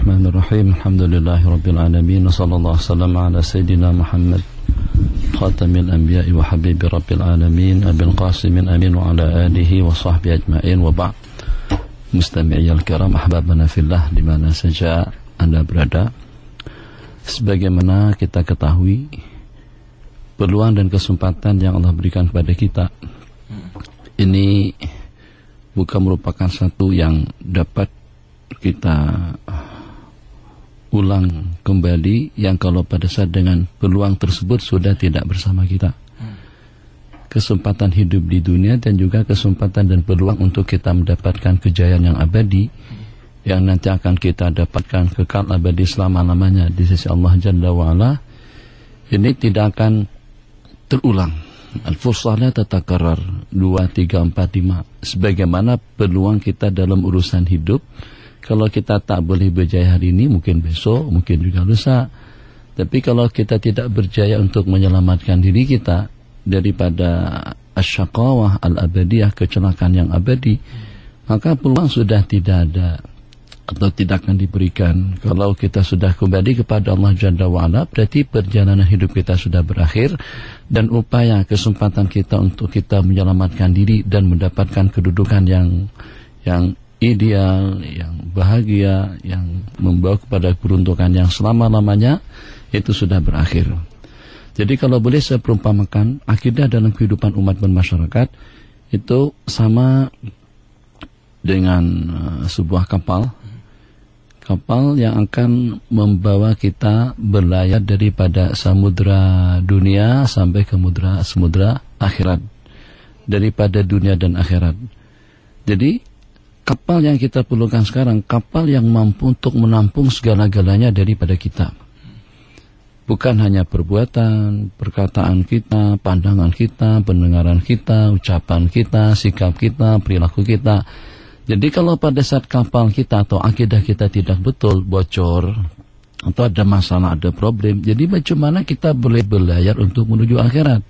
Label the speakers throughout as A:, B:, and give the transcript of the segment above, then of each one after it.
A: Bismillahirrahmanirrahim. Alhamdulillahirabbil alamin. Wassallallahu wasallam ala sayyidina Muhammad khatamil anbiya'i wa habibi rabbil alamin abil qasimin amin wa ala alihi wa sahbihi ajma'in wa ba'd. Mustami'iyal kiram, ahbabana fillah di mana saja Anda berada. Sebagaimana kita ketahui, peluang dan kesempatan yang Allah berikan kepada kita ini bukan merupakan satu yang dapat kita ulang kembali, yang kalau pada saat dengan peluang tersebut sudah tidak bersama kita. Kesempatan hidup di dunia dan juga kesempatan dan peluang untuk kita mendapatkan kejayaan yang abadi, yang nanti akan kita dapatkan kekal abadi selama-lamanya di sisi Allah Jalla wa'ala, ini tidak akan terulang. Al-fursah la tatakarar 2, 3, 4, 5. Sebagaimana peluang kita dalam urusan hidup, kalau kita tak boleh berjaya hari ini, mungkin besok, mungkin juga lusa. Tapi kalau kita tidak berjaya untuk menyelamatkan diri kita daripada asyaqawah al-abadiyah, kecelakaan yang abadi, maka peluang sudah tidak ada atau tidak akan diberikan. Kalau kita sudah kembali kepada Allah Jalla wa'ala, berarti perjalanan hidup kita sudah berakhir, dan upaya kesempatan kita untuk kita menyelamatkan diri dan mendapatkan kedudukan yang ideal, yang bahagia, yang membawa kepada peruntukan yang selama-lamanya, itu sudah berakhir. Jadi kalau boleh saya perumpamakan, akidah dalam kehidupan umat bermasyarakat itu sama dengan sebuah kapal yang akan membawa kita berlayar daripada samudra dunia sampai ke samudra akhirat, daripada dunia dan akhirat. Jadi kapal yang kita perlukan sekarang, kapal yang mampu untuk menampung segala-galanya daripada kita. Bukan hanya perbuatan, perkataan kita, pandangan kita, pendengaran kita, ucapan kita, sikap kita, perilaku kita. Jadi kalau pada saat kapal kita atau akidah kita tidak betul, bocor, atau ada masalah, ada problem, jadi bagaimana kita boleh berlayar untuk menuju akhirat?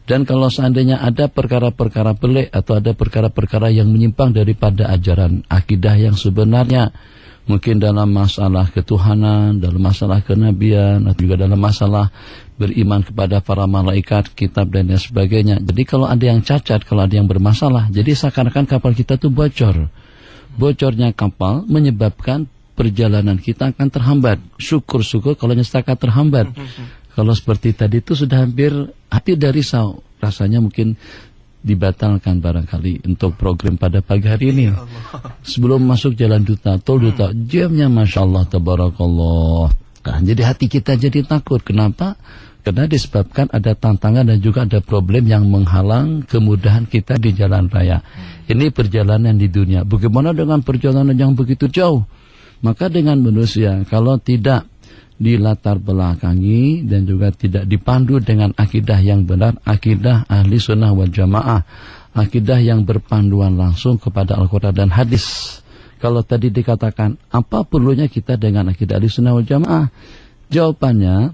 A: Dan kalau seandainya ada perkara-perkara pelik atau ada perkara-perkara yang menyimpang daripada ajaran akidah yang sebenarnya, mungkin dalam masalah ketuhanan, dalam masalah kenabian, atau juga dalam masalah beriman kepada para malaikat, kitab dan lain sebagainya. Jadi kalau ada yang cacat, kalau ada yang bermasalah, jadi seakan-akan kapal kita itu bocor. Bocornya kapal menyebabkan perjalanan kita akan terhambat. Syukur-syukur kalau setakat terhambat. Kalau seperti tadi itu sudah hampir dari risau. Rasanya mungkin dibatalkan barangkali untuk program pada pagi hari ini. Sebelum masuk jalan duta, tol duta, jamnya Masya Allah, Tabarakallah. Nah, jadi hati kita jadi takut. Kenapa? Karena disebabkan ada tantangan dan juga ada problem yang menghalang kemudahan kita di jalan raya. Ini perjalanan di dunia. Bagaimana dengan perjalanan yang begitu jauh? Maka dengan manusia, kalau tidak dilatar belakangi dan juga tidak dipandu dengan akidah yang benar, akidah ahli sunnah wal jamaah, akidah yang berpanduan langsung kepada Al-Quran dan hadis. Kalau tadi dikatakan apa perlunya kita dengan akidah ahli sunnah wal jamaah, jawabannya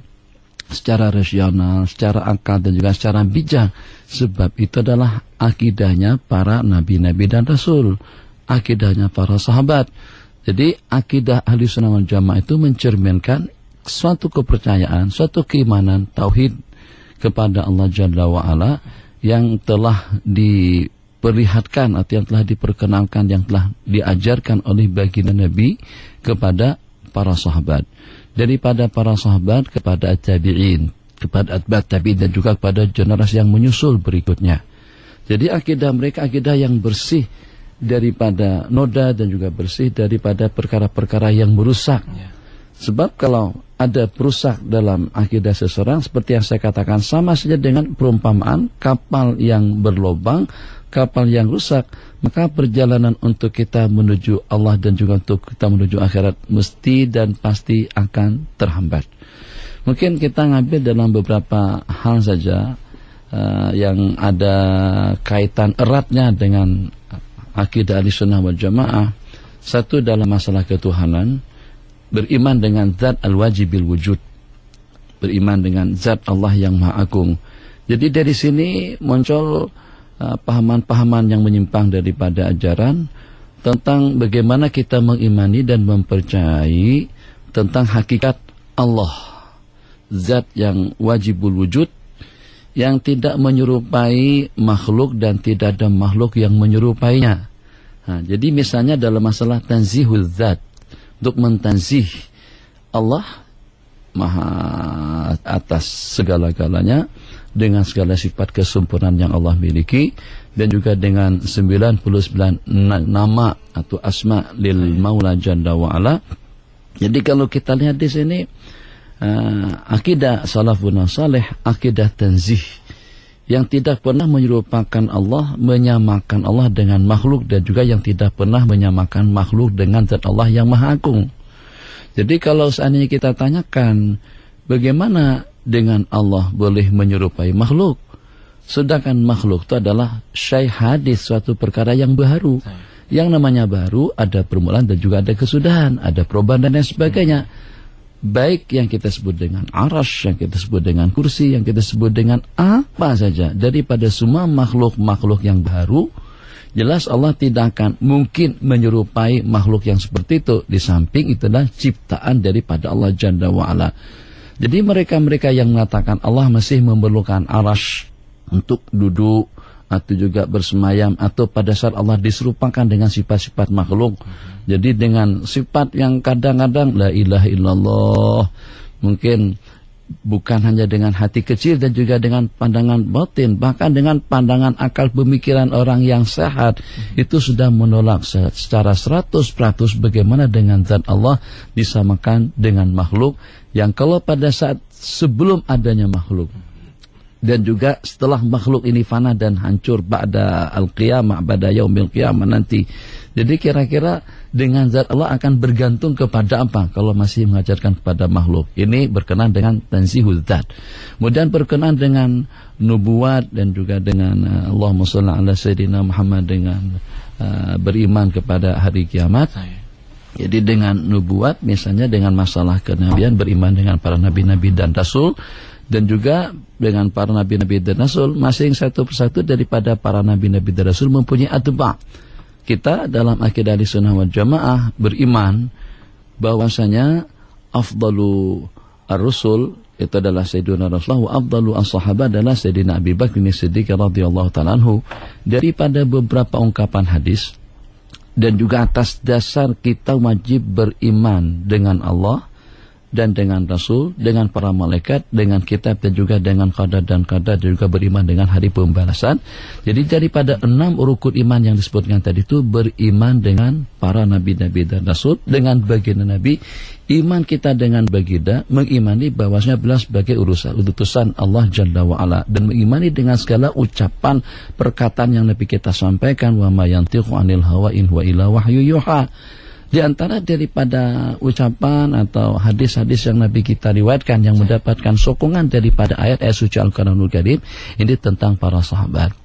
A: secara rasional, secara akal dan juga secara bijak. Sebab itu adalah akidahnya para nabi-nabi dan rasul, akidahnya para sahabat. Jadi akidah ahli sunnah wal jamaah itu mencerminkan suatu kepercayaan, suatu keimanan, tauhid kepada Allah Jalla wa'ala yang telah diperlihatkan atau yang telah diperkenalkan, yang telah diajarkan oleh baginda Nabi kepada para sahabat. Daripada para sahabat kepada tabi'in, kepada atba' tabi'in dan juga kepada generasi yang menyusul berikutnya. Jadi akidah mereka akidah yang bersih daripada noda dan juga bersih daripada perkara-perkara yang merusak. Sebab kalau ada perusak dalam akidah seseorang, seperti yang saya katakan, sama saja dengan perumpamaan kapal yang berlobang, kapal yang rusak, maka perjalanan untuk kita menuju Allah dan juga untuk kita menuju akhirat mesti dan pasti akan terhambat. Mungkin kita ngambil dalam beberapa hal saja yang ada kaitan eratnya dengan akidah Ahlussunnah wal Jamaah. Satu dalam masalah ketuhanan, beriman dengan zat al-wajibil wujud, beriman dengan zat Allah yang maha agung. Jadi dari sini muncul pahaman-pahaman yang menyimpang daripada ajaran, tentang bagaimana kita mengimani dan mempercayai tentang hakikat Allah, zat yang wajibul wujud, yang tidak menyerupai makhluk dan tidak ada makhluk yang menyerupainya. Nah, jadi misalnya dalam masalah tanzihul zat, untuk mentanzih Allah maha atas segala-galanya dengan segala sifat kesempurnaan yang Allah miliki, dan juga dengan 99 nama atau asma lil Maula Jalla wa Ala. Jadi kalau kita lihat di sini akidah salafun salih, akidah tanzih yang tidak pernah menyerupakan Allah, menyamakan Allah dengan makhluk, dan juga yang tidak pernah menyamakan makhluk dengan zat Allah yang maha agung. Jadi kalau seandainya kita tanyakan bagaimana dengan Allah boleh menyerupai makhluk, sedangkan makhluk itu adalah syai' hadis, suatu perkara yang baru. Yang namanya baru ada permulaan dan juga ada kesudahan, ada perubahan dan lain sebagainya. Baik yang kita sebut dengan arash, yang kita sebut dengan kursi, yang kita sebut dengan apa saja daripada semua makhluk-makhluk yang baru, jelas Allah tidak akan mungkin menyerupai makhluk yang seperti itu. Di samping itulah ciptaan daripada Allah Jalla wa'ala. Jadi mereka-mereka yang mengatakan Allah masih memerlukan arash untuk duduk atau juga bersemayam, atau pada saat Allah diserupakan dengan sifat-sifat makhluk, jadi dengan sifat yang kadang-kadang la ilaha illallah, mungkin bukan hanya dengan hati kecil dan juga dengan pandangan batin, bahkan dengan pandangan akal pemikiran orang yang sehat, itu sudah menolak secara 100% bagaimana dengan zat Allah disamakan dengan makhluk, yang kalau pada saat sebelum adanya makhluk dan juga setelah makhluk ini fana dan hancur ba'da al-qiyamah, ba'da yaumil qiyamah nanti. Jadi kira-kira dengan zat Allah akan bergantung kepada apa kalau masih mengajarkan kepada makhluk? Ini berkenan dengan tanzihul zat. Kemudian berkenan dengan nubuat dan juga dengan Allahumma shalli ala sayyidina Muhammad, dengan beriman kepada hari kiamat. Jadi dengan nubuat misalnya dengan masalah kenabian, beriman dengan para nabi-nabi dan rasul, dan juga dengan para nabi-nabi dan rasul, masing satu persatu daripada para nabi-nabi dan rasul mempunyai atba'. Kita dalam akidah Ahlussunnah wal Jamaah beriman bahwasanya afdalu ar-rusul itu adalah Sayyidina Rasulullah, wa afdalu as-sahabah adalah Sayyidina Abi Bakr As-Siddiq radhiyallahu ta'ala anhu. Daripada beberapa ungkapan hadis, dan juga atas dasar kita wajib beriman dengan Allah dan dengan Rasul, dengan para malaikat, dengan kitab, dan juga dengan qadar dan qadar, dan juga beriman dengan hari pembalasan. Jadi daripada 6 rukun iman yang disebutkan tadi itu, beriman dengan para nabi-nabi dan rasul, dengan baginda nabi, iman kita dengan baginda, mengimani bahwasanya beliau sebagai utusan Allah Jalla wa'ala, dan mengimani dengan segala ucapan perkataan yang Nabi kita sampaikan, wa ma yantiqu 'anil hawa in huwa illa wahyu yuha. Di antara daripada ucapan atau hadis-hadis yang Nabi kita riwayatkan yang mendapatkan sokongan daripada ayat-ayat suci Al-Quranul Karim, ini tentang para sahabat.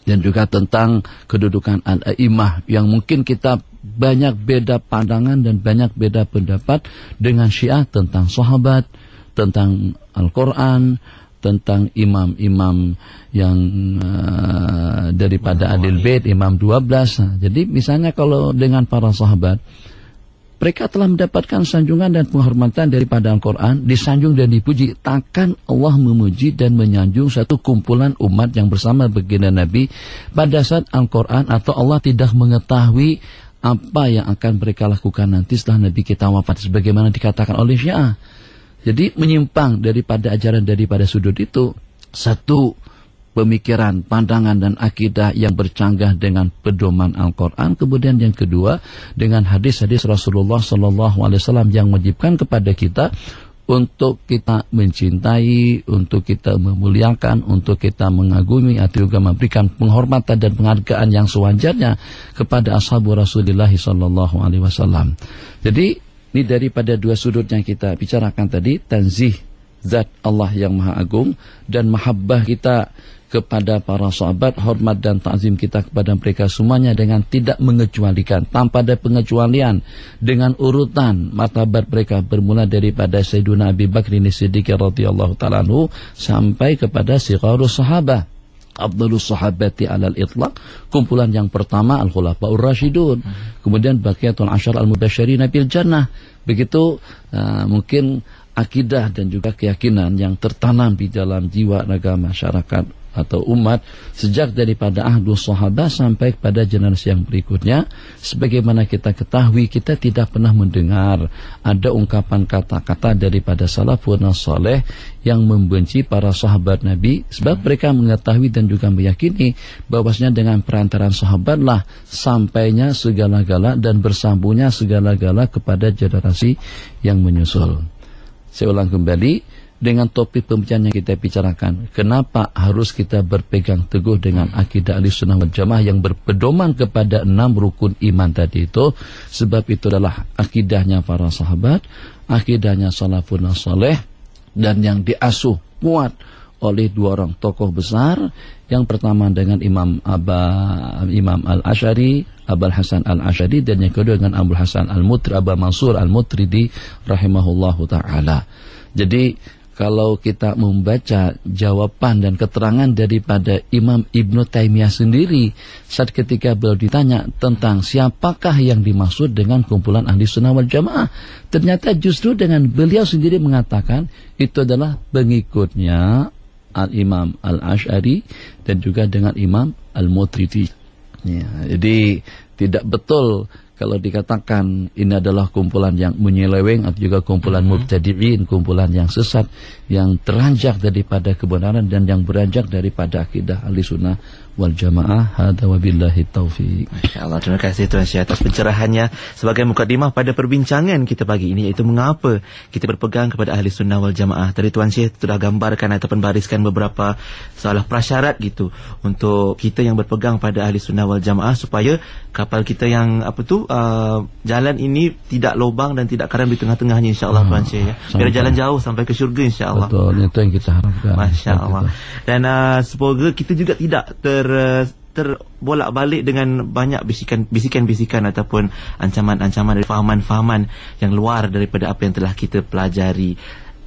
A: Dan juga tentang kedudukan al-a'imah yang mungkin kita banyak beda pandangan dan banyak beda pendapat dengan Syiah tentang sahabat, tentang Al-Quran, tentang imam-imam yang daripada Ahlul Bait, imam 12. Nah, jadi misalnya kalau dengan para sahabat, mereka telah mendapatkan sanjungan dan penghormatan daripada Al-Quran, disanjung dan dipuji. Takkan Allah memuji dan menyanjung satu kumpulan umat yang bersama baginda Nabi pada saat Al-Quran atau Allah tidak mengetahui apa yang akan mereka lakukan nanti setelah Nabi kita wafat, sebagaimana dikatakan oleh Syiah. Jadi menyimpang daripada ajaran daripada sudut itu, satu, pemikiran, pandangan dan akidah yang bercanggah dengan pedoman Al-Quran. Kemudian yang kedua, dengan hadis-hadis Rasulullah SAW yang mewajibkan kepada kita untuk kita mencintai, untuk kita memuliakan, untuk kita mengagumi, atau juga memberikan penghormatan dan penghargaan yang sewajarnya kepada ashabu Rasulullah SAW. Jadi ini daripada dua sudut yang kita bicarakan tadi, tanzih zat Allah yang maha agung, dan mahabbah kita kepada para sahabat, hormat dan ta'zim kita kepada mereka semuanya dengan tidak mengecualikan, tanpa ada pengecualian, dengan urutan martabat mereka bermula daripada Sayyiduna Abi Bakr As-Siddiq radhiyallahu ta'ala anhu sampai kepada sigharus sahabah. Afdalus sahabati alal itlaq, kumpulan yang pertama al-khulafaur rasyidun, kemudian baqiyatul asyar al-mubasysyirina bil jannah. Begitu mungkin akidah dan juga keyakinan yang tertanam di dalam jiwa raga masyarakat atau umat sejak daripada ahdus sahabat sampai pada generasi yang berikutnya. Sebagaimana kita ketahui, kita tidak pernah mendengar ada ungkapan kata-kata daripada salafun saleh yang membenci para sahabat Nabi, sebab mereka mengetahui dan juga meyakini bahwasanya dengan perantaraan sahabatlah sampainya segala-gala dan bersambungnya segala-gala kepada generasi yang menyusul. Saya ulang kembali dengan topik pembicaraan yang kita bicarakan, kenapa harus kita berpegang teguh dengan akidah Ahlussunnah wal Jamaah yang berpedoman kepada 6 rukun iman tadi itu? Sebab itu adalah akidahnya para sahabat, akidahnya salafun saleh, dan yang diasuh kuat oleh 2 orang tokoh besar. Yang pertama dengan Imam Al-Asy'ari, Abul Hasan Al-Asy'ari, dan yang kedua dengan Abul Hasan Al-Mutridi, Abu Mansur Al-Mutridi rahimahullahu ta'ala. Jadi kalau kita membaca jawaban dan keterangan daripada Imam Ibnu Taimiyah sendiri saat ketika beliau ditanya tentang siapakah yang dimaksud dengan kumpulan Ahlussunnah wal Jamaah, ternyata justru dengan beliau sendiri mengatakan itu adalah pengikutnya Al-Imam Al-Asy'ari dan juga dengan Imam Al-Mutridi. Ya, jadi tidak betul kalau dikatakan ini adalah kumpulan yang menyeleweng atau juga kumpulan mubtadi'in, kumpulan yang sesat, yang teranjak daripada kebenaran dan yang beranjak daripada akidah Ahlussunnah wal Jamaah. Hadza wabillahi taufiq.
B: Masya-Allah, terima kasih Tuan Syekh atas pencerahannya sebagai mukadimah pada perbincangan kita pagi ini, iaitu mengapa kita berpegang kepada Ahlussunnah wal Jamaah. Tadi Tuan Syekh sudah gambarkan ataupun bariskan beberapa soal prasyarat gitu untuk kita yang berpegang pada Ahlussunnah wal Jamaah supaya kapal kita yang jalan ini tidak lubang dan tidak karam di tengah-tengahnya, insya-Allah Tuan Syekh ya. Biar jalan jauh sampai ke syurga, insya-Allah.
A: Betul, itu yang kita harapkan.
B: Masya-Allah. Dan semoga kita juga tidak terbolak-balik dengan banyak bisikan-bisikan ataupun ancaman-ancaman dari fahaman-fahaman yang luar daripada apa yang telah kita pelajari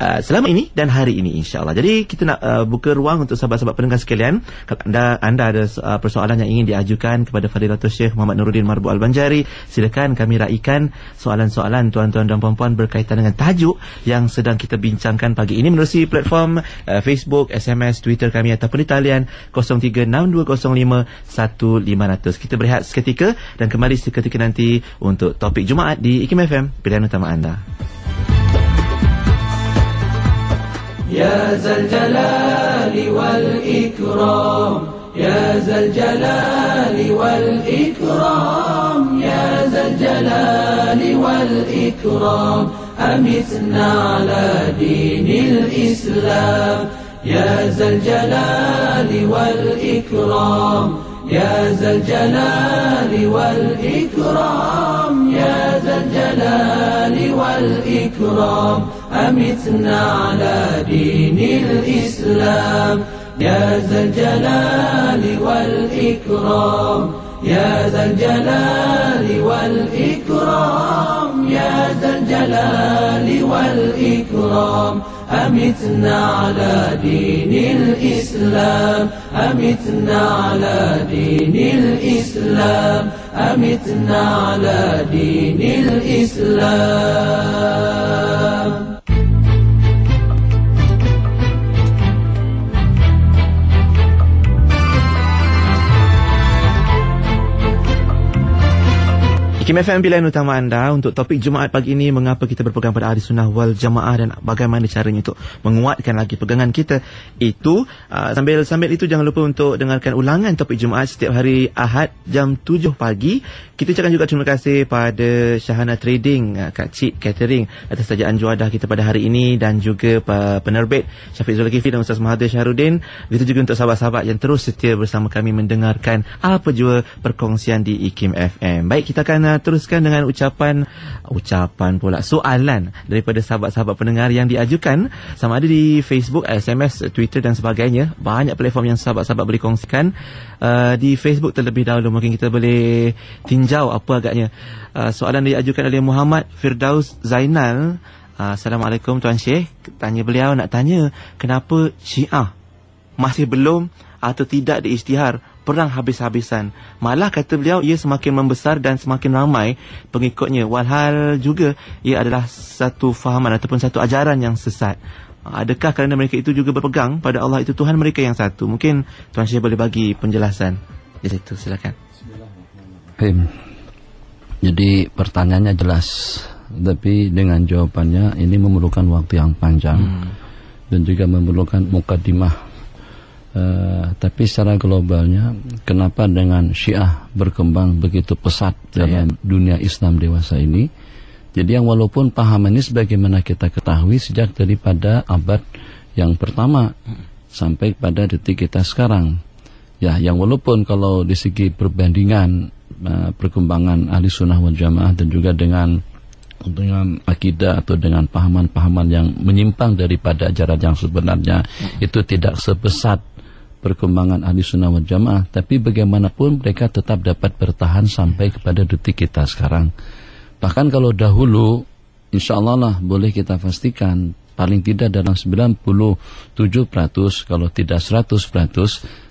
B: selama ini dan hari ini, insya-Allah. Jadi kita nak buka ruang untuk sahabat-sahabat pendengar sekalian. Kalau anda ada persoalan yang ingin diajukan kepada Fadilatul Syekh Muhammad Nuruddin Marbu Al-Banjari, silakan kami raikan soalan-soalan tuan-tuan dan puan-puan berkaitan dengan tajuk yang sedang kita bincangkan pagi ini menerusi platform Facebook, SMS, Twitter kami ataupun di talian 0362051500. Kita berehat seketika dan kembali seketika nanti untuk topik Jumaat di IKIM FM, pilihan utama anda.
C: يا ذا الجلال والإكرام يا ذا الجلال والإكرام يا ذا الجلال والإكرام أمتنا على دين الإسلام يا ذا الجلال والإكرام يا ذا الجلال والإكرام يا ذا الجلال والإكرام أمتنا على دين الإسلام يا ذا الجلال والإكرام يا ذا الجلال والإكرام يا ذا الجلال والإكرام أمتنا على دين الإسلام أمتنا على دين الإسلام أمتنا على دين الإسلام.
B: IKIM FM, pilihan utama anda untuk topik Jumaat pagi ini, mengapa kita berpegang pada Ahlussunnah wal Jamaah dan bagaimana caranya untuk menguatkan lagi pegangan kita itu. Sambil itu jangan lupa untuk dengarkan ulangan topik Jumaat setiap hari Ahad jam 7 pagi. Kita ucapkan juga terima kasih pada Syahana Trading, Kak Cik Catering atas sajaan juadah kita pada hari ini, dan juga penerbit Syafiq Zulkifli dan Ustaz Mahathir Syahrudin. Begitu juga untuk sahabat-sahabat yang terus setia bersama kami mendengarkan apa jua perkongsian di IKIM FM. Baik, kita akan teruskan dengan ucapan pula soalan daripada sahabat-sahabat pendengar yang diajukan, sama ada di Facebook, SMS, Twitter dan sebagainya. Banyak platform yang sahabat-sahabat boleh kongsikan. Di Facebook terlebih dahulu mungkin kita boleh tinjau apa agaknya soalan diajukan oleh Muhammad Firdaus Zainal. Assalamualaikum Tuan Syekh, tanya beliau nak tanya kenapa Syiah masih belum atau tidak diisytihar perang habis-habisan. Malah kata beliau, ia semakin membesar dan semakin ramai pengikutnya. Walhal juga ia adalah satu fahaman ataupun satu ajaran yang sesat. Adakah kerana mereka itu juga berpegang pada Allah itu Tuhan mereka yang satu? Mungkin Tuan Syekh boleh bagi penjelasan di situ, silakan.
A: Jadi pertanyaannya jelas, tapi dengan jawabannya ini memerlukan waktu yang panjang dan juga memerlukan mukadimah. Tapi secara globalnya, kenapa dengan Syiah berkembang begitu pesat dalam dunia Islam dewasa ini? Jadi yang walaupun paham ini sebagaimana kita ketahui sejak daripada abad yang pertama sampai pada detik kita sekarang. Ya, yang walaupun kalau di segi perbandingan perkembangan ahli sunnah wal jamaah dan juga dengan akidah atau dengan pahaman-pahaman yang menyimpang daripada ajaran yang sebenarnya itu tidak sebesar perkembangan ahli sunnah wal jamaah, tapi bagaimanapun mereka tetap dapat bertahan sampai kepada detik kita sekarang. Bahkan kalau dahulu insya Allah lah boleh kita pastikan paling tidak dalam 97% kalau tidak 100%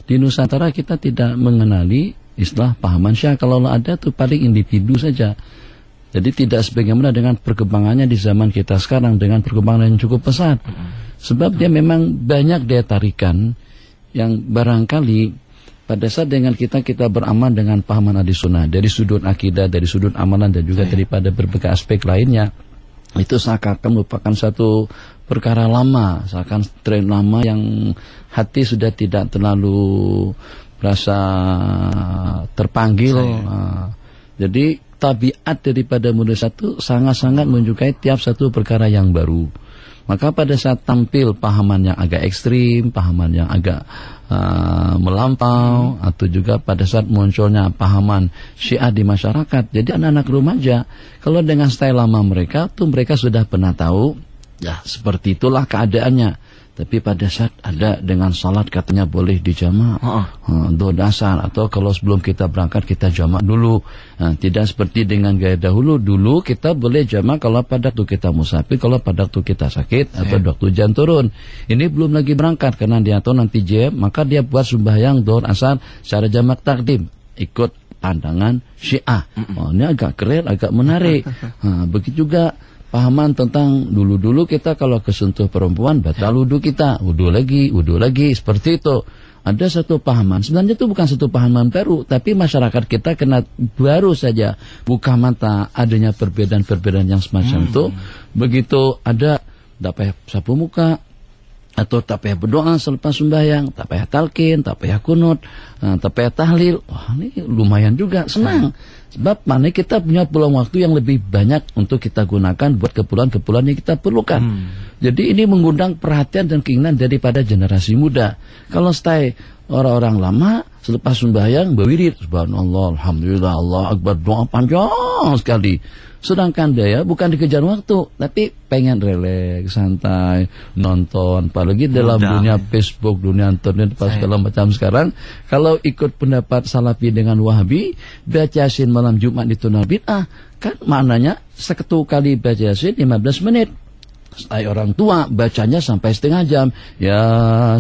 A: di Nusantara kita tidak mengenali istilah pahaman Syiah. Kalau ada tuh paling individu saja. Jadi tidak sebagaimana dengan perkembangannya di zaman kita sekarang dengan perkembangan yang cukup pesat. Sebab dia memang banyak daya tarikan yang barangkali pada saat dengan kita beramal dengan pahaman ahli sunnah dari sudut akidah, dari sudut amalan dan juga daripada berbagai aspek lainnya, itu seakan-akan merupakan satu perkara lama, seakan tren lama yang hati sudah tidak terlalu rasa terpanggil. Jadi tabiat daripada manusia itu sangat-sangat menyukai tiap satu perkara yang baru. Maka pada saat tampil pahaman yang agak ekstrim, pahaman yang agak melampau, atau juga pada saat munculnya pahaman Syiah di masyarakat, jadi anak-anak remaja kalau dengan style lama mereka tuh mereka sudah pernah tahu ya seperti itulah keadaannya. Tapi pada saat ada dengan salat katanya boleh dijamak, doa dasar, atau kalau sebelum kita berangkat kita jamak dulu. Tidak seperti dengan gaya dahulu. Dulu kita boleh jamak kalau pada waktu kita musafir, kalau pada waktu kita sakit, atau waktu hujan turun. Ini belum lagi berangkat karena dia tahu nanti jam, maka dia buat sembahyang doa asar secara jamak takdim, ikut pandangan Syiah. Ini agak keren, agak menarik. Begitu juga pahaman tentang dulu-dulu kita kalau kesentuh perempuan batal wudu kita, wudu lagi, seperti itu. Ada satu pahaman, sebenarnya itu bukan satu pahaman baru, tapi masyarakat kita kena baru saja buka mata adanya perbedaan-perbedaan yang semacam itu. Begitu ada tak payah sapu muka, atau tak payah berdoa selepas sembahyang, tak payah talqin, tak payah kunut, tak payah tahlil. Wah, ini lumayan juga, senang. Sebab mana kita punya peluang waktu yang lebih banyak untuk kita gunakan buat keperluan-keperluan yang kita perlukan. Jadi ini mengundang perhatian dan keinginan daripada generasi muda. Kalau stay orang-orang lama selepas sembahyang berwirid, subhanallah, alhamdulillah, Allah akbar, doa panjang sekali. Sedangkan dia bukan dikejar waktu, tapi pengen relaks, santai, nonton. Apalagi dalam dunia Facebook, dunia internet, segala macam sekarang. Kalau ikut pendapat Salafi dengan Wahabi, baca Yasin malam Jumat itu bid'ah. Kan maknanya satu kali baca Yasin 15 menit. Saya orang tua bacanya sampai setengah jam.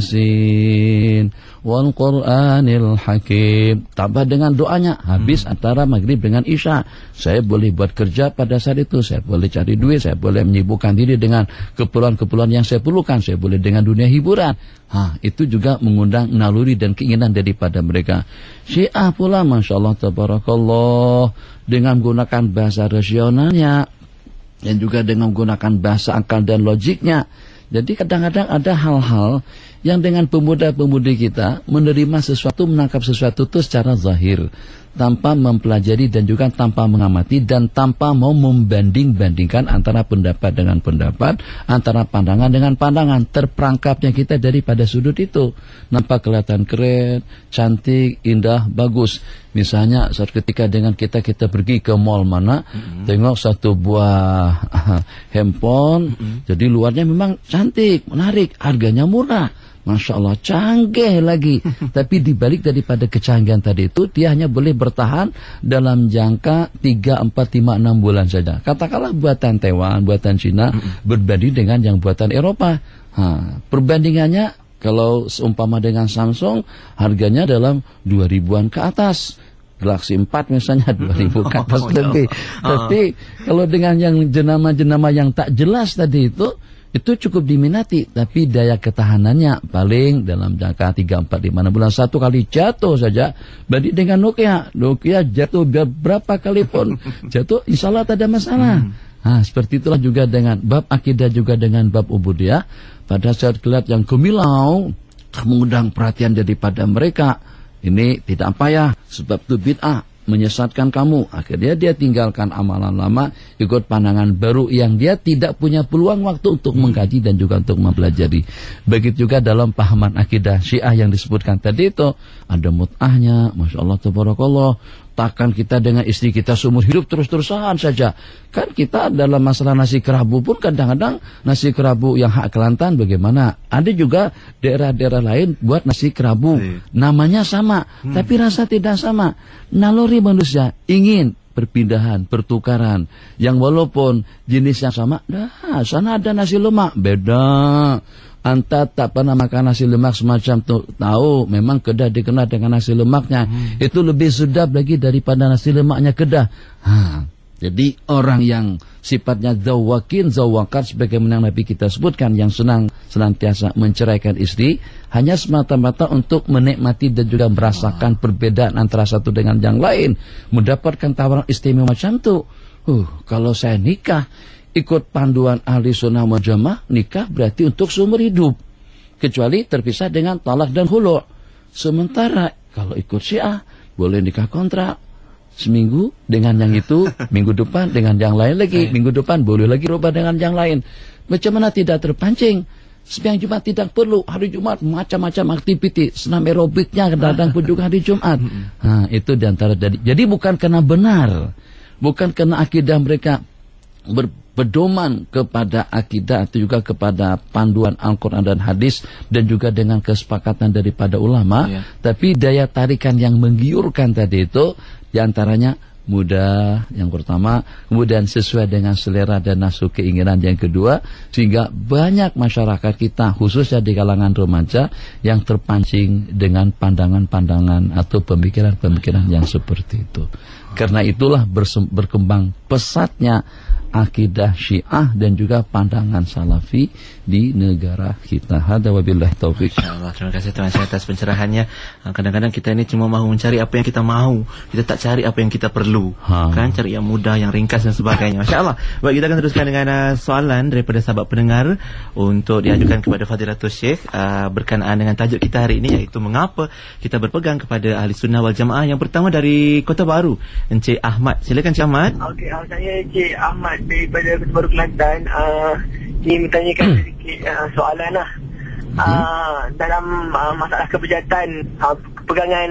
A: Yasin wal Qur'anil Hakim. Tambah dengan doanya. Habis antara maghrib dengan isya. Saya boleh buat kerja pada saat itu. Saya boleh cari duit. Saya boleh menyibukkan diri dengan keperluan-keperluan yang saya perlukan. Saya boleh dengan dunia hiburan. Itu juga mengundang naluri dan keinginan daripada mereka. Syiah pula, Masya Allah, tabarakallah, dengan menggunakan bahasa rasionalnya dan juga dengan menggunakan bahasa akal dan logiknya. Jadi kadang-kadang ada hal-hal yang dengan pemuda-pemudi kita menerima sesuatu, menangkap sesuatu itu secara zahir, tanpa mempelajari dan juga tanpa mengamati dan tanpa mau membanding-bandingkan antara pendapat dengan pendapat, antara pandangan dengan pandangan. Terperangkapnya kita daripada sudut itu. Nampak kelihatan keren, cantik, indah, bagus. Misalnya saat ketika dengan kita pergi ke mall mana, tengok satu buah handphone, jadi luarnya memang cantik, menarik, harganya murah. Masya Allah, canggih lagi. Tapi dibalik daripada kecanggihan tadi itu, dia hanya boleh bertahan dalam jangka 3, 4, 5, 6 bulan saja. Katakanlah buatan Taiwan, buatan Cina, berbanding dengan yang buatan Eropa. Perbandingannya Kalau seumpama dengan Samsung, harganya dalam 2.000-an ke atas. Galaxy 4 misalnya 2.000 ke atas lebih. Tapi kalau dengan yang jenama-jenama yang tak jelas tadi itu cukup diminati, tapi daya ketahanannya paling dalam jangka 3, 4, 5 bulan. Satu kali jatuh saja, banding dengan Nokia jatuh berapa kali pun jatuh, insya Allah tak ada masalah. Seperti itulah juga dengan bab akidah, juga dengan bab ubudiyah. Pada saat kelihatan yang gemilau, mengundang perhatian daripada mereka, ini tidak payah, sebab itu bid'ah, menyesatkan kamu. Akhirnya dia tinggalkan amalan lama, ikut pandangan baru yang dia tidak punya peluang waktu untuk mengkaji dan juga untuk mempelajari. Begitu juga dalam pahaman akidah Syiah yang disebutkan tadi itu, ada mut'ahnya, Masya Allah, tabarakallah. Takkan kita dengan istri kita seumur hidup terus-terusan saja. Kan kita dalam masalah nasi kerabu pun kadang-kadang nasi kerabu yang hak Kelantan bagaimana? Ada juga daerah-daerah lain buat nasi kerabu. Namanya sama, tapi rasa tidak sama. Naluri manusia ingin perpindahan, pertukaran. Yang walaupun jenisnya sama, sana ada nasi lemak, beda. Anta tak pernah makan nasi lemak semacam tu, tahu memang Kedah dikenal dengan nasi lemaknya. Itu lebih sedap lagi daripada nasi lemaknya Kedah. Jadi orang yang sifatnya zawakan sebagaimana Nabi kita sebutkan, yang senantiasa menceraikan istri hanya semata-mata untuk menikmati dan juga merasakan perbedaan antara satu dengan yang lain, mendapatkan tawaran istimewa macam tu. Kalau saya nikah ikut panduan ahli sunnah wal jamaah, nikah berarti untuk seumur hidup, kecuali terpisah dengan talak dan khulu'. Sementara kalau ikut Syiah, boleh nikah kontrak, seminggu dengan yang itu, minggu depan dengan yang lain lagi, minggu depan boleh lagi rubah dengan yang lain. Macam mana tidak terpancing? Sembahyang Jumat tidak perlu, hari Jumat macam-macam aktiviti, senam aerobiknya kadang-kadang pun juga hari Jumat. Itu diantara jadi bukan karena benar, bukan karena akidah mereka berpedoman kepada akidah atau juga kepada panduan Al-Quran dan hadis dan juga dengan kesepakatan daripada ulama, tapi daya tarikan yang menggiurkan tadi itu diantaranya mudah yang pertama, kemudian sesuai dengan selera dan nafsu keinginan yang kedua, sehingga banyak masyarakat kita khususnya di kalangan remaja yang terpancing dengan pandangan-pandangan atau pemikiran-pemikiran yang seperti itu. Karena itulah berkembang pesatnya akidah Syiah dan juga pandangan Salafi di negara kita. Hada wabillahi taufik.
B: Insyaallah. Terima kasih Tuan Syekh atas pencerahannya. Kadang-kadang kita ini cuma mahu mencari apa yang kita mahu, kita tak cari apa yang kita perlu. Kan cari yang mudah, yang ringkas dan sebagainya. Masya-Allah. Baik, kita akan teruskan dengan soalan daripada sahabat pendengar untuk diajukan kepada Fadilatul Syekh berkenaan dengan tajuk kita hari ini, iaitu mengapa kita berpegang kepada Ahli Sunnah wal Jamaah. Yang pertama dari Kota Baru, Encik Ahmad. Silakan Encik Ahmad.
D: Okey, saya Encik Ahmad daripada Kota Baru Kelantan. Ingin bertanyakan sedikit soalan lah. Dalam masalah keberjatan pegangan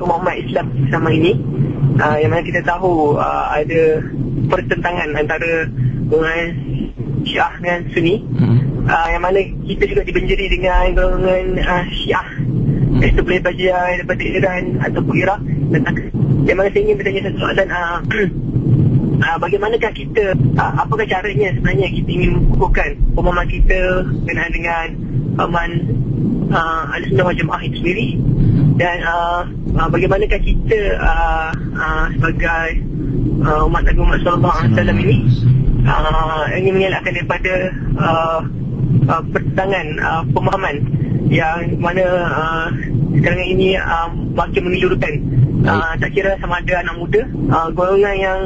D: umat Islam sama ini, yang mana kita tahu ada pertentangan antara golongan Syiah dengan Sunni, yang mana kita juga dibenjeri dengan golongan Syiah, iaitu boleh belajar daripada Iran ataupun Iraq. Yang mana saya ingin bertanya satu soalan, bagaimanakah kita, apakah caranya sebenarnya kita ingin mengukuhkan pemahaman kita berkenaan dengan pemahaman Ahlussunnah wal Jamaah itu sendiri, dan bagaimanakah kita sebagai umat Nabi Muhammad SAW ini ingin mengelakkan daripada pertentangan pemahaman yang mana sekarang ini makin menyeluruhkan. Tak kira sama ada anak muda, golongan yang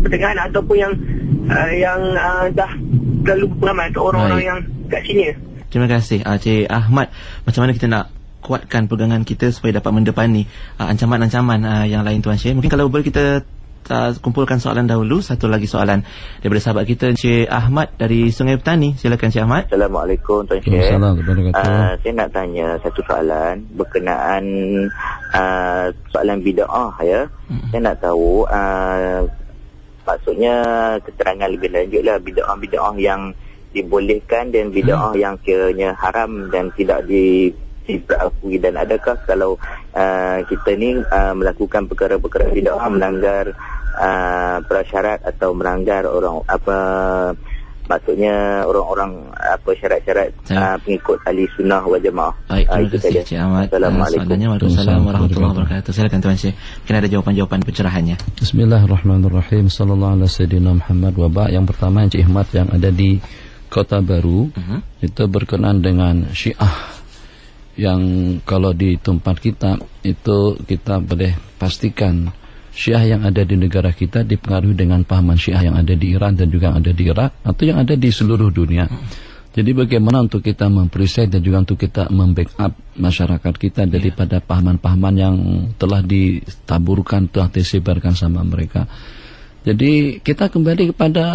D: pertengahan ataupun yang dah terlalu berpengalaman, atau orang-orang yang kat sini.
B: Terima kasih Cik Ahmad. Macam mana kita nak kuatkan pegangan kita supaya dapat mendepani ancaman-ancaman yang lain, Tuan Syekh? Mungkin kalau boleh kita kumpulkan soalan dahulu. Satu lagi soalan daripada sahabat kita, Encik Ahmad dari Sungai Petani. Silakan Encik Ahmad.
E: Assalamualaikum Tuan Syekh. Saya nak tanya satu soalan berkenaan soalan bid'ah ya. Saya nak tahu maksudnya keterangan lebih lanjut lah, bid'ah yang dibolehkan dan bid'ah yang kiranya haram dan tidak diakui, dan adakah kalau kita ni melakukan perkara-perkara bid'ah, melanggar prasyarat atau melanggar maksudnya orang-orang syarat-syarat pengikut ahli sunnah wal jamaah.
B: Baik, terima kasih Cik Ahmad. Assalamualaikum warahmatullahi wabarakatuh. Silakan Tuan Syekh, mungkin ada jawapan-jawapan pencerahannya.
A: Bismillahirrahmanirrahim. Sallallahu alaihi wasallam Muhammad wa ba'. Yang pertama Cik Ahmad yang ada di Kota Baru itu berkenaan dengan Syiah, yang kalau di tempat kita itu kita boleh pastikan Syiah yang ada di negara kita dipengaruhi dengan pahaman Syiah yang ada di Iran dan juga yang ada di Irak atau yang ada di seluruh dunia. Jadi bagaimana untuk kita memperisai dan juga untuk kita membackup masyarakat kita daripada pahaman-pahaman yang telah ditaburkan, telah disebarkan sama mereka. Jadi kita kembali kepada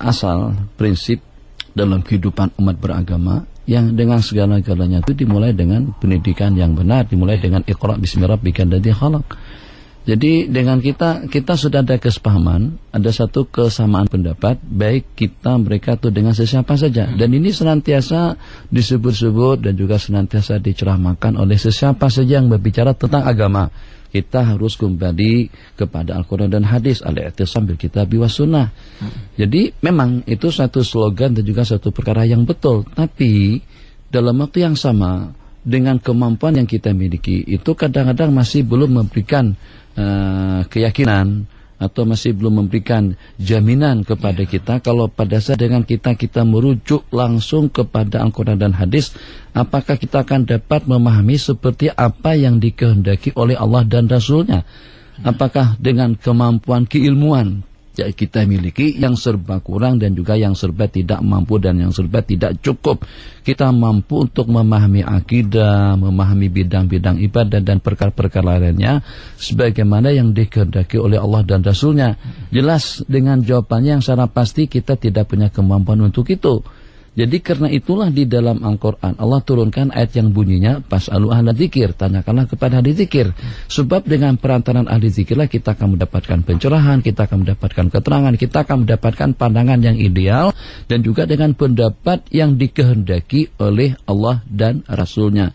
A: asal prinsip dalam kehidupan umat beragama yang dengan segala-galanya itu dimulai dengan pendidikan yang benar, dimulai dengan Iqra bismi rabbikal ladzi khalaq. Jadi dengan kita sudah ada kesepahaman, ada satu kesamaan pendapat, baik kita mereka itu dengan sesiapa saja. Dan ini senantiasa disebut-sebut dan juga senantiasa diceramahkan oleh sesiapa saja yang berbicara tentang agama. Kita harus kembali kepada Al-Quran dan Hadis, al-i'tisam bil kitabi was sunnah. Jadi memang itu satu slogan dan juga satu perkara yang betul. Tapi dalam waktu yang sama, dengan kemampuan yang kita miliki, itu kadang-kadang masih belum memberikan keyakinan atau masih belum memberikan jaminan kepada kita kalau pada saat dengan kita merujuk langsung kepada Al-Quran dan Hadis, apakah kita akan dapat memahami seperti apa yang dikehendaki oleh Allah dan Rasulnya. Apakah dengan kemampuan keilmuan yang kita miliki yang serba kurang dan juga yang serba tidak mampu dan yang serba tidak cukup, kita mampu untuk memahami akidah, memahami bidang-bidang ibadah dan perkara-perkara lainnya sebagaimana yang dikehendaki oleh Allah dan Rasulnya. Jelas dengan jawabannya yang secara pasti kita tidak punya kemampuan untuk itu. Jadi karena itulah di dalam Al-Quran Allah turunkan ayat yang bunyinya Fas'alu ahla dzikir, tanyakanlah kepada ahli zikir. Sebab dengan perantaraan ahli zikirlah kita akan mendapatkan pencerahan, kita akan mendapatkan keterangan, kita akan mendapatkan pandangan yang ideal dan juga dengan pendapat yang dikehendaki oleh Allah dan Rasulnya.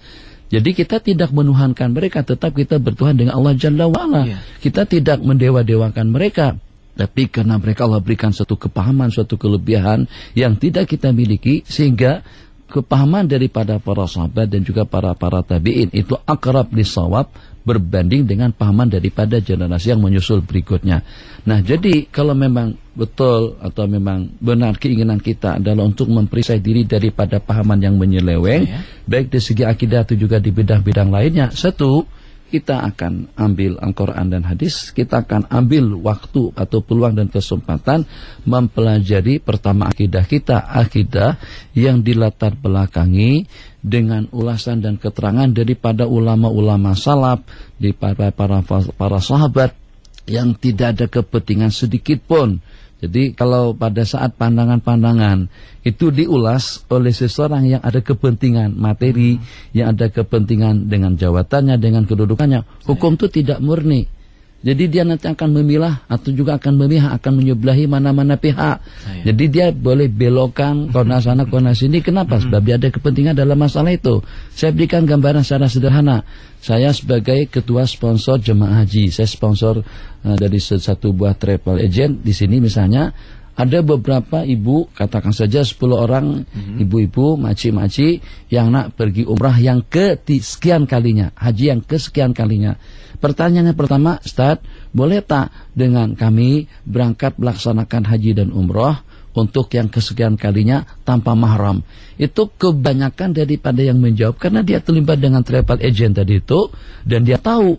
A: Jadi kita tidak menuhankan mereka, tetap kita bertuhan dengan Allah Jalla wa'ala. Kita tidak mendewa-dewakan mereka, tapi karena mereka Allah berikan suatu kepahaman, suatu kelebihan yang tidak kita miliki, sehingga kepahaman daripada para sahabat dan juga para tabi'in itu akrab lisawab berbanding dengan pahaman daripada generasi yang menyusul berikutnya. Nah, jadi kalau memang betul atau memang benar keinginan kita adalah untuk memperisai diri daripada pahaman yang menyeleweng, baik dari segi akidah atau juga di bidang-bidang lainnya, satu, kita akan ambil Al-Quran dan Hadis, kita akan ambil waktu atau peluang dan kesempatan mempelajari pertama akidah kita, akidah yang dilatar belakangi dengan ulasan dan keterangan daripada ulama-ulama salaf, di para sahabat yang tidak ada kepentingan sedikit pun. Jadi kalau pada saat pandangan-pandangan itu diulas oleh seseorang yang ada kepentingan materi, yang ada kepentingan dengan jabatannya, dengan kedudukannya, hukum itu tidak murni. Jadi dia nanti akan memilah atau juga akan memihak, akan menyebelahi mana-mana pihak. Jadi dia boleh belokkan kona sana kona sini. Kenapa? Sebab dia ada kepentingan dalam masalah itu. Saya berikan gambaran secara sederhana. Saya sebagai ketua sponsor jemaah haji, saya sponsor dari satu buah travel agent di sini misalnya. Ada beberapa ibu, katakan saja 10 orang ibu-ibu, maci-maci yang nak pergi umrah yang kesekian kalinya, haji yang kesekian kalinya. Pertanyaannya pertama, Ustaz, boleh tak dengan kami berangkat melaksanakan haji dan umrah untuk yang kesekian kalinya tanpa mahram? Itu kebanyakan daripada yang menjawab karena dia terlibat dengan travel agent tadi itu, dan dia tahu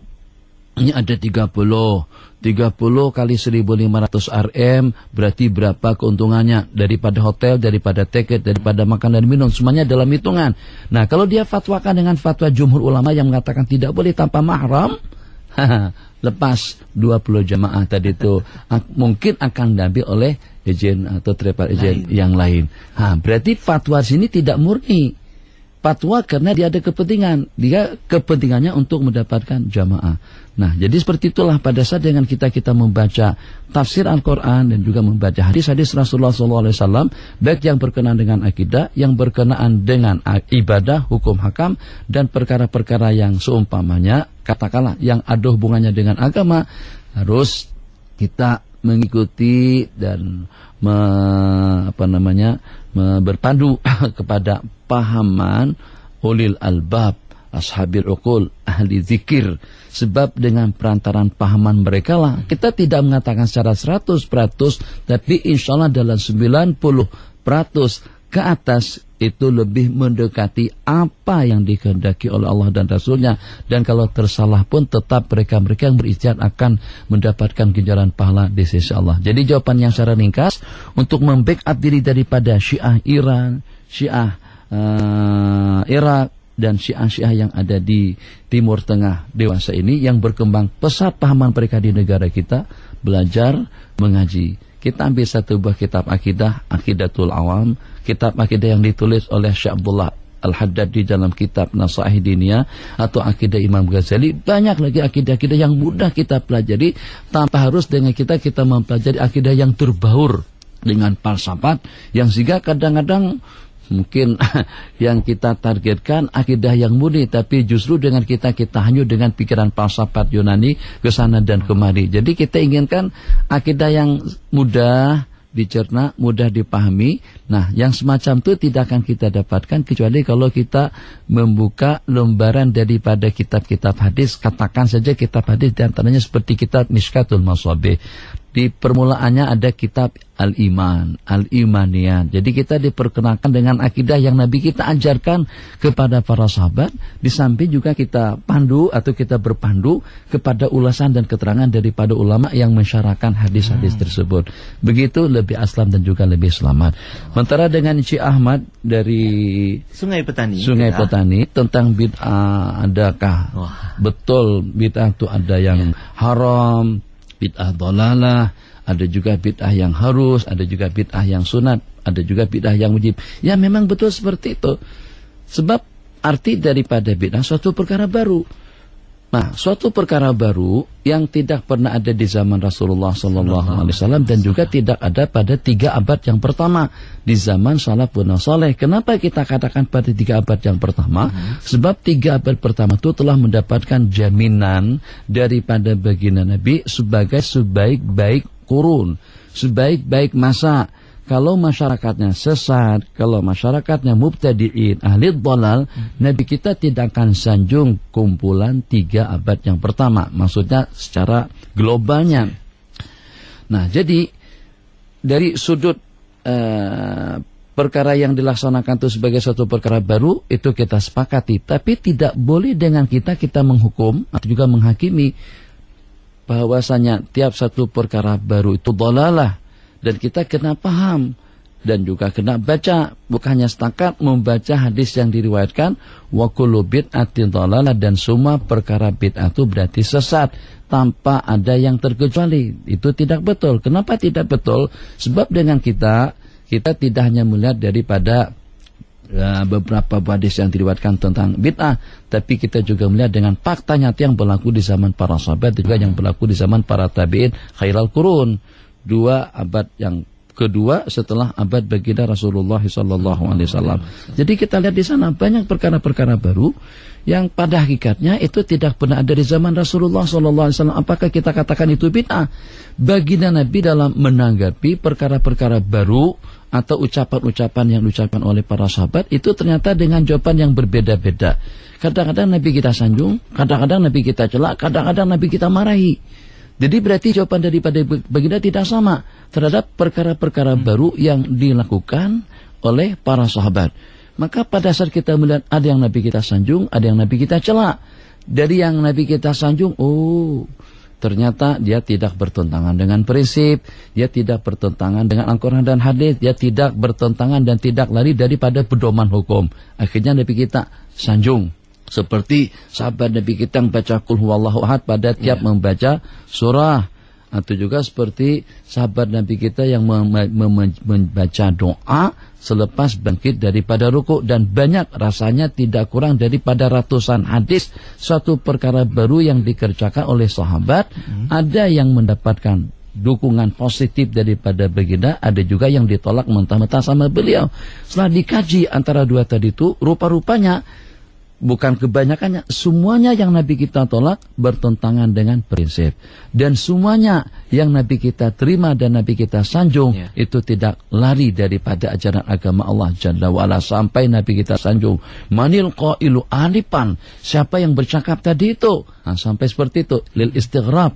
A: ini ada 30 kali 1.500 RM berarti berapa keuntungannya daripada hotel, daripada tiket, daripada makan dan minum, semuanya dalam hitungan. Nah, kalau dia fatwakan dengan fatwa jumhur ulama yang mengatakan tidak boleh tanpa mahram, lepas 20 jamaah tadi itu mungkin akan diambil oleh agen atau travel agent yang lain. Berarti fatwa sini tidak murni. Fatwa karena dia ada kepentingan. Dia kepentingannya untuk mendapatkan jamaah. Nah, jadi seperti itulah pada saat dengan kita membaca tafsir Al-Quran dan juga membaca hadis-hadis Rasulullah SAW, baik yang berkenaan dengan akidah, yang berkenaan dengan ibadah, hukum hakam, dan perkara-perkara yang seumpamanya, katakanlah yang ada hubungannya dengan agama, harus kita mengikuti dan berpandu kepada pahaman ulil albab, ashabil uqul, ahli zikir. Sebab dengan perantaran pahaman mereka lah, kita tidak mengatakan secara 100%, tapi insya Allah dalam 90% ke atas itu lebih mendekati apa yang dikehendaki oleh Allah dan Rasulnya. Dan kalau tersalah pun tetap mereka yang berikhtiar akan mendapatkan ganjaran pahala di sisi Allah. Jadi jawaban yang secara ringkas, untuk membackup diri daripada Syiah Iran, Syiah Irak, dan Syiah-Syiah yang ada di Timur Tengah dewasa ini yang berkembang pesat pahaman mereka di negara kita, belajar mengaji. Kita ambil satu buah kitab akidah, Aqidatul Awam, kitab akidah yang ditulis oleh Syekh Abdullah Al-Haddad di dalam kitab Nasaih Diniyah, atau akidah Imam Ghazali. Banyak lagi akidah-akidah yang mudah kita pelajari tanpa harus dengan kita mempelajari akidah yang terbaur dengan falsafat yang sehingga kadang-kadang mungkin yang kita targetkan akidah yang murni, tapi justru dengan kita hanyut dengan pikiran falsafat Yunani ke sana dan kemari. Jadi kita inginkan akidah yang mudah dicerna, mudah dipahami. Nah, yang semacam itu tidak akan kita dapatkan kecuali kalau kita membuka lembaran daripada kitab-kitab hadis. Katakan saja kitab hadis diantaranya seperti kitab Mishkatul Masabih. Di permulaannya ada kitab Al-Iman, Al-Imaniyat. Jadi kita diperkenalkan dengan akidah yang Nabi kita ajarkan kepada para sahabat. Di samping juga kita pandu atau kita berpandu kepada ulasan dan keterangan daripada ulama yang mensyarahkan hadis-hadis tersebut. Begitu lebih aslam dan juga lebih selamat. Sementara dengan Syekh Ahmad dari Sungai Petani tentang bid'ah, adakah betul bid'ah itu ada yang haram, bid'ah dhalalah, ada juga bid'ah yang harus, ada juga bid'ah yang sunat, ada juga bid'ah yang wajib. Ya memang betul seperti itu. Sebab arti daripada bid'ah suatu perkara baru. Nah, suatu perkara baru yang tidak pernah ada di zaman Rasulullah SAW dan juga tidak ada pada 3 abad yang pertama di zaman salafun saleh. Kenapa kita katakan pada 3 abad yang pertama? Sebab 3 abad pertama itu telah mendapatkan jaminan daripada baginda Nabi sebagai sebaik-baik kurun, sebaik-baik masa. Kalau masyarakatnya sesat, kalau masyarakatnya mubtadi'in, ahli dhalal, Nabi kita tidak akan sanjung kumpulan 3 abad yang pertama. Maksudnya secara globalnya. Nah, jadi dari sudut perkara yang dilaksanakan itu sebagai suatu perkara baru, itu kita sepakati. Tapi tidak boleh dengan kita menghukum atau juga menghakimi bahwasanya tiap satu perkara baru itu dhalalah. Dan kita kena paham dan juga kena baca, bukan hanya setakat membaca hadis yang diriwayatkan wa kullu bid'atin dhalalah, dan semua perkara bid'ah itu berarti sesat tanpa ada yang terkecuali. Itu tidak betul. Kenapa tidak betul? Sebab dengan kita tidak hanya melihat daripada beberapa hadis yang diriwayatkan tentang bid'ah, tapi kita juga melihat dengan fakta nyata yang berlaku di zaman para sahabat dan juga yang berlaku di zaman para tabi'in khairal qurun. 2 abad yang kedua setelah abad baginda Rasulullah SAW. Jadi kita lihat di sana banyak perkara-perkara baru yang pada hakikatnya itu tidak pernah ada di zaman Rasulullah SAW. Apakah kita katakan itu bid'ah? Baginda Nabi dalam menanggapi perkara-perkara baru atau ucapan-ucapan yang diucapkan oleh para sahabat itu ternyata dengan jawaban yang berbeda-beda. Kadang-kadang Nabi kita sanjung, kadang-kadang Nabi kita celak, kadang-kadang Nabi kita marahi. Jadi berarti jawaban daripada baginda tidak sama terhadap perkara-perkara baru yang dilakukan oleh para sahabat. Maka pada saat kita melihat ada yang Nabi kita sanjung, ada yang Nabi kita celak. Dari yang Nabi kita sanjung, ternyata dia tidak bertentangan dengan prinsip, dia tidak bertentangan dengan Al-Quran dan hadis, dia tidak bertentangan dan tidak lari daripada pedoman hukum. Akhirnya Nabi kita sanjung. Seperti sahabat Nabi kita yang baca Qul huwallahu ahad pada tiap membaca surah. Atau juga seperti sahabat Nabi kita yang membaca doa selepas bangkit daripada ruku. Dan banyak, rasanya tidak kurang daripada ratusan hadis. Suatu perkara baru yang dikerjakan oleh sahabat. Ada yang mendapatkan dukungan positif daripada baginda, ada juga yang ditolak mentah-mentah sama beliau. Setelah dikaji antara dua tadi itu, rupa-rupanya bukan kebanyakannya, semuanya yang Nabi kita tolak bertentangan dengan prinsip. Dan semuanya yang Nabi kita terima dan Nabi kita sanjung, itu tidak lari daripada ajaran agama Allah Jalla wa'ala. Sampai Nabi kita sanjung, manil qailu anifan, siapa yang bercakap tadi itu? Nah, sampai seperti itu, lil istighrab.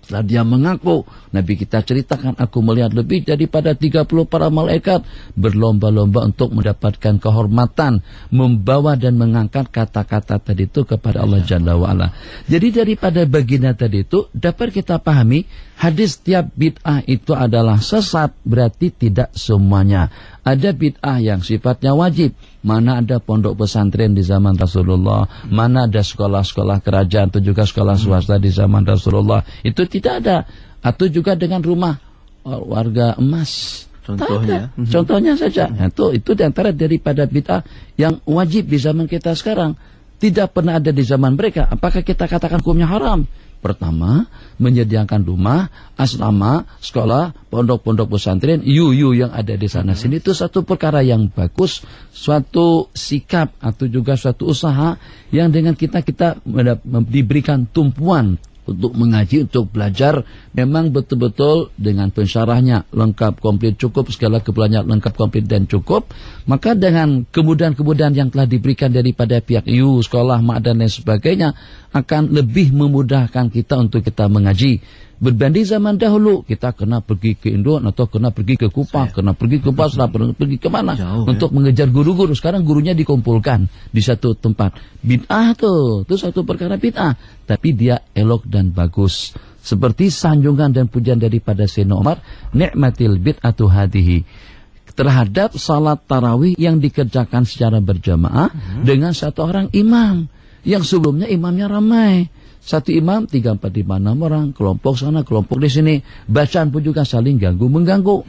A: Setelah dia mengaku, Nabi kita ceritakan, aku melihat lebih daripada 30 para malaikat berlomba-lomba untuk mendapatkan kehormatan, membawa dan mengangkat kata-kata tadi itu kepada Allah Jalla wa'ala. Jadi daripada baginda tadi itu dapat kita pahami, hadis tiap bid'ah itu adalah sesat, berarti tidak semuanya. Ada bid'ah yang sifatnya wajib. Mana ada pondok pesantren di zaman Rasulullah, mana ada sekolah-sekolah kerajaan atau juga sekolah swasta di zaman Rasulullah. Itu tidak ada. Atau juga dengan rumah warga emas.
B: Contohnya.
A: Contohnya saja. Itu diantara daripada bid'ah yang wajib di zaman kita sekarang. Tidak pernah ada di zaman mereka. Apakah kita katakan hukumnya haram? Pertama, menyediakan rumah, asrama, sekolah, pondok-pondok pesantren, yang ada di sana sini, itu satu perkara yang bagus, suatu sikap atau juga suatu usaha yang dengan kita diberikan tumpuan untuk mengaji, untuk belajar, memang betul-betul dengan pensyarahnya lengkap, komplit, cukup, segala keperluannya lengkap, komplit, dan cukup. Maka dengan kemudahan-kemudahan yang telah diberikan daripada pihak sekolah, mak, dan lain sebagainya, akan lebih memudahkan kita untuk kita mengaji. Berbanding zaman dahulu, kita kena pergi ke Indo atau kena pergi ke Kupang, kena pergi ke Basra, pergi ke mana untuk mengejar guru-guru. Sekarang gurunya dikumpulkan di satu tempat. Bid'ah itu satu perkara bid'ah, tapi dia elok dan bagus. Seperti sanjungan dan pujian daripada Sayyidina Umar, ni'matil bid'atu hadihi, terhadap salat tarawih yang dikerjakan secara berjamaah dengan satu orang imam, yang sebelumnya imamnya ramai. Satu imam, 3, 4, 5, 6 orang, kelompok sana, kelompok di sini. Bacaan pun juga saling mengganggu.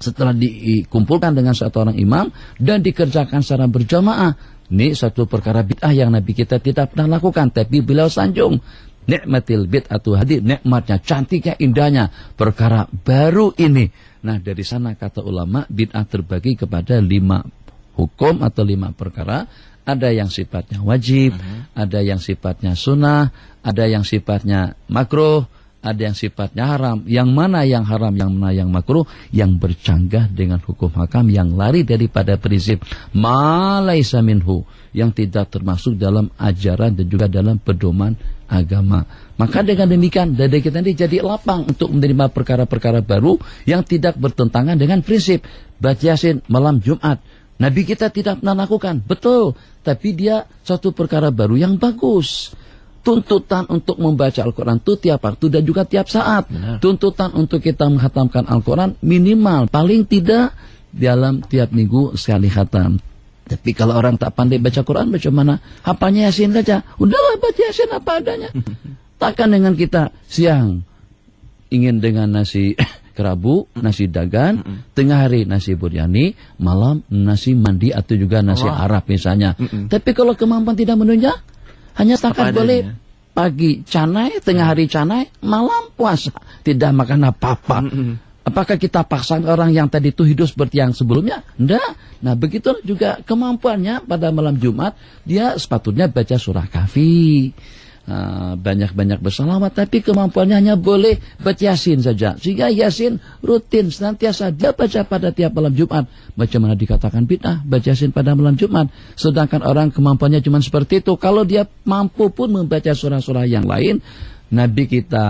A: Setelah dikumpulkan dengan satu orang imam dan dikerjakan secara berjamaah, ini satu perkara bid'ah yang Nabi kita tidak pernah lakukan, tapi beliau sanjung. Ni'matil bid'atu hadir, nikmatnya, cantiknya, indahnya perkara baru ini. Nah, dari sana kata ulama, bid'ah terbagi kepada 5 hukum atau 5 perkara. Ada yang sifatnya wajib, ada yang sifatnya sunnah, ada yang sifatnya makruh, ada yang sifatnya haram. Yang mana yang haram, yang mana yang makruh, yang bercanggah dengan hukum hakam, yang lari daripada prinsip ma laisa minhu, yang tidak termasuk dalam ajaran dan juga dalam pedoman agama. Maka dengan demikian dada kita ini jadi lapang untuk menerima perkara-perkara baru yang tidak bertentangan dengan prinsip. Baca Yasin malam Jumat, Nabi kita tidak pernah lakukan, betul, tapi dia satu perkara baru yang bagus. Tuntutan untuk membaca Al-Quran itu tiap waktu dan juga tiap saat. Benar. Tuntutan untuk kita menghatamkan Al-Quran minimal, paling tidak dalam tiap minggu sekali khatam. Tapi kalau orang tak pandai baca Quran, macam mana? Hafalnya Yasin saja, udahlah baca Yasin apa adanya. Takkan dengan kita siang ingin dengan nasi kerabu, nasi dagan, tengah hari nasi buryani, malam nasi mandi atau juga nasi Arab misalnya. Tapi kalau kemampuan tidak menunjang, hanya setakat boleh pagi canai, tengah hari canai, malam puasa, tidak makan apa-apa. Apakah kita paksa orang yang tadi itu hidup seperti yang sebelumnya? Enggak. Nah, begitu juga kemampuannya pada malam Jumat, dia sepatutnya baca surah Kahfi, banyak-banyak bersalawat, tapi kemampuannya hanya boleh baca Yasin saja. Sehingga Yasin rutin senantiasa dia baca pada tiap malam Jumat. Macam mana dikatakan bid'ah baca Yasin pada malam Jumat? Sedangkan orang kemampuannya cuma seperti itu. Kalau dia mampu pun membaca surah-surah yang lain, Nabi kita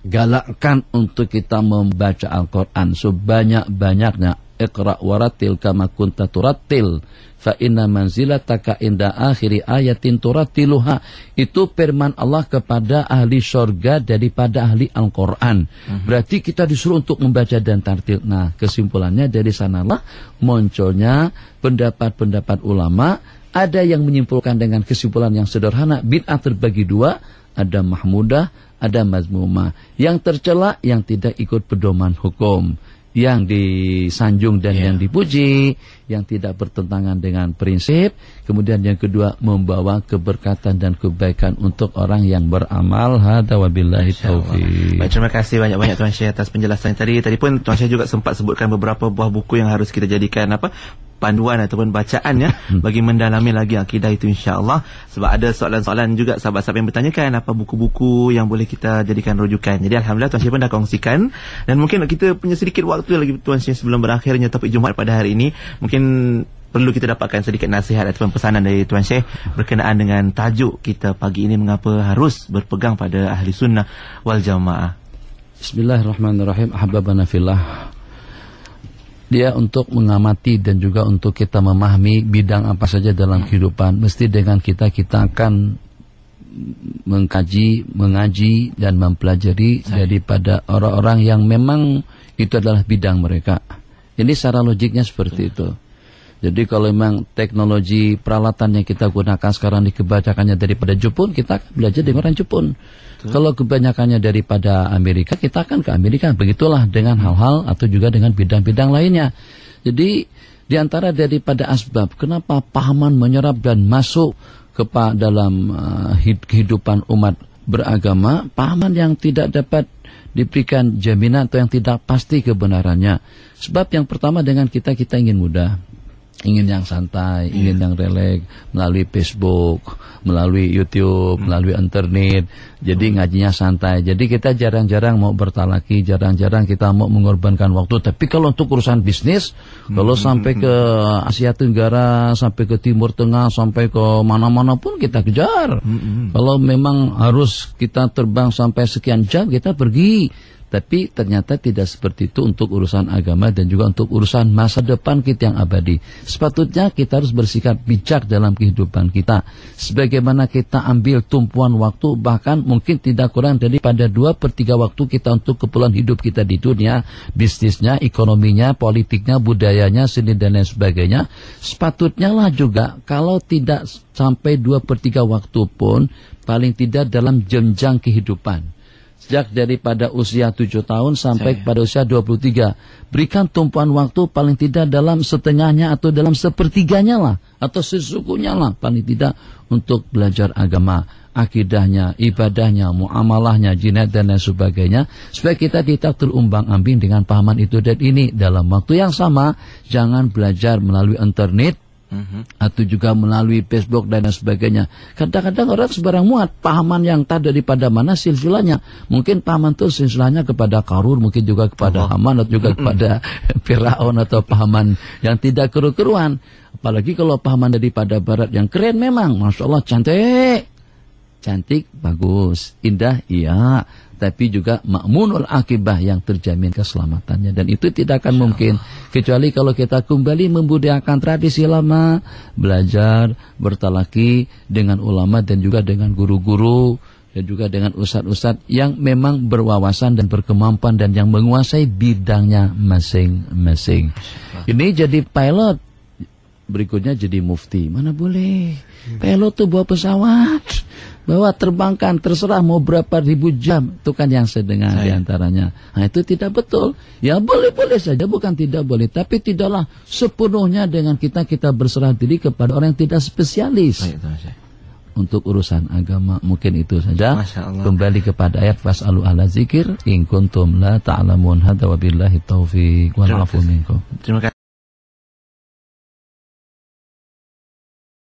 A: galakkan untuk kita membaca Al-Quran sebanyak-banyaknya. Iqra' waratil kama kunta turattil fa inna manzilataka inda akhiri ayatin turattiluha. Itu firman Allah kepada ahli surga daripada ahli Al-Quran. Berarti kita disuruh untuk membaca dan tartil. Nah, kesimpulannya dari sanalah munculnya pendapat-pendapat ulama. Ada yang menyimpulkan dengan kesimpulan yang sederhana, bid'ah terbagi 2, ada mahmudah, ada mazmumah. Yang tercela yang tidak ikut pedoman hukum, yang disanjung dan yang dipuji, yang tidak bertentangan dengan prinsip. Kemudian yang kedua, membawa keberkatan dan kebaikan untuk orang yang beramal. Hadza wabillahi taufiq.
B: Baik, terima kasih banyak-banyak Tuan Syekh atas penjelasan tadi. Tadi pun Tuan Syekh juga sempat sebutkan beberapa buah buku yang harus kita jadikan panduan ataupun bacaan ya bagi mendalami lagi akidah itu insya-Allah. Sebab ada soalan-soalan juga sahabat-sahabat yang bertanyakan apa buku-buku yang boleh kita jadikan rujukan. Jadi alhamdulillah Tuan Syekh pun dah kongsikan, dan mungkin kita punya sedikit waktu lagi Tuan Syekh sebelum berakhirnya topik Jumaat pada hari ini. Mungkin perlu kita dapatkan sedikit nasihat ataupun pesanan dari Tuan Syekh berkenaan dengan tajuk kita pagi ini, mengapa harus berpegang pada ahli sunnah wal jamaah.
A: Bismillahirrahmanirrahim. Ahbabana fillah. Dia untuk mengamati dan juga untuk kita memahami bidang apa saja dalam kehidupan, mesti dengan kita akan mengkaji, mengaji dan mempelajari daripada orang-orang yang memang itu adalah bidang mereka. Ini secara logiknya seperti itu. Jadi kalau memang teknologi peralatan yang kita gunakan sekarang dikebanyakannya daripada Jepun, kita akan belajar dengan orang Jepun. Kalau kebanyakannya daripada Amerika, kita akan ke Amerika. Begitulah dengan hal-hal atau juga dengan bidang-bidang lainnya. Jadi di antara daripada asbab kenapa pahaman menyerap dan masuk ke dalam kehidupan umat beragama, pahaman yang tidak dapat diberikan jaminan atau yang tidak pasti kebenarannya. Sebab yang pertama dengan kita ingin mudah, ingin yang santai, ingin yang relax, melalui Facebook, melalui YouTube, melalui internet. Jadi ngajinya santai. Jadi kita jarang-jarang mau bertalaki, jarang-jarang kita mau mengorbankan waktu. Tapi kalau untuk urusan bisnis, kalau sampai ke Asia Tenggara, sampai ke Timur Tengah, sampai ke mana-mana pun kita kejar. Kalau memang harus kita terbang sampai sekian jam, kita pergi. Tapi ternyata tidak seperti itu untuk urusan agama dan juga untuk urusan masa depan kita yang abadi. Sepatutnya kita harus bersikap bijak dalam kehidupan kita. Sebagaimana kita ambil tumpuan waktu, bahkan mungkin tidak kurang daripada 2/3 waktu kita untuk keperluan hidup kita di dunia, bisnisnya, ekonominya, politiknya, budayanya, seni dan lain sebagainya. Sepatutnya lah juga kalau tidak sampai 2/3 waktu pun, paling tidak dalam jenjang kehidupan. Sejak daripada usia 7 tahun sampai kepada usia 23. Berikan tumpuan waktu paling tidak dalam setengahnya atau dalam sepertiganya lah. Atau sesukunya lah paling tidak untuk belajar agama, akidahnya, ibadahnya, muamalahnya, jinayat dan lain sebagainya. Supaya kita tidak terumbang ambing dengan pahaman itu dan ini. Dalam waktu yang sama, jangan belajar melalui internet, atau juga melalui Facebook dan lain sebagainya. Kadang-kadang orang sebarang muat pahaman yang tak daripada mana silsilahnya. Mungkin pahaman itu silsilahnya kepada Karun, mungkin juga kepada Haman atau juga kepada Firaun, atau pahaman yang tidak keru-keruan. Apalagi kalau pahaman daripada barat yang keren memang, Masya Allah, cantik, bagus, indah, iya. Tapi juga ma'munul akibah, yang terjamin keselamatannya. Dan itu tidak akan mungkin kecuali kalau kita kembali membudayakan tradisi lama, belajar, bertalaki dengan ulama dan juga dengan guru-guru dan juga dengan ustadz-ustadz yang memang berwawasan dan berkemampuan dan yang menguasai bidangnya masing-masing. Ini jadi pilot, berikutnya jadi mufti. Mana boleh. Pilot tuh bawa pesawat, bawa terbangkan, terserah mau berapa ribu jam. Itu kan yang saya dengar diantaranya. Nah itu tidak betul. Ya boleh-boleh saja, bukan tidak boleh. Tapi tidaklah sepenuhnya dengan kita berserah diri kepada orang yang tidak spesialis. Untuk urusan agama mungkin itu saja. Kembali kepada ayat fas'alu ahla zikir in kuntum la ta'lamun. Hadza wabillahi taufiq wal afu minkum.
B: Terima kasih.